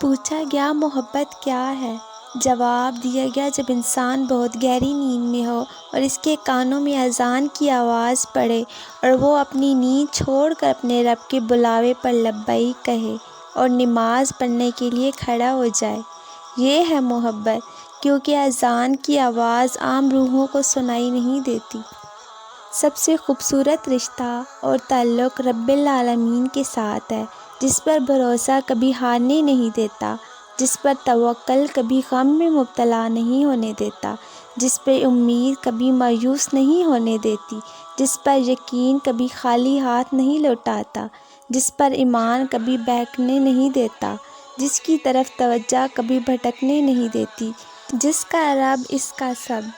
पूछा गया मोहब्बत क्या है। जवाब दिया गया जब इंसान बहुत गहरी नींद में हो और इसके कानों में अज़ान की आवाज़ पड़े और वो अपनी नींद छोड़कर अपने रब के बुलावे पर लब्बैक कहे और नमाज पढ़ने के लिए खड़ा हो जाए। ये है मोहब्बत, क्योंकि अज़ान की आवाज़ आम रूहों को सुनाई नहीं देती। सबसे खूबसूरत रिश्ता और ताल्लुक़ रब्बिल आलमीन के साथ है, जिस पर भरोसा कभी हारने नहीं देता, जिस पर तवक्कुल कभी गम में मुब्तला नहीं होने देता, जिस पर उम्मीद कभी मायूस नहीं होने देती, जिस पर यकीन कभी खाली हाथ नहीं लौटाता, जिस पर ईमान कभी बहकने नहीं देता, जिसकी तरफ तवज्जो कभी भटकने नहीं देती, जिसका रब इसका सब।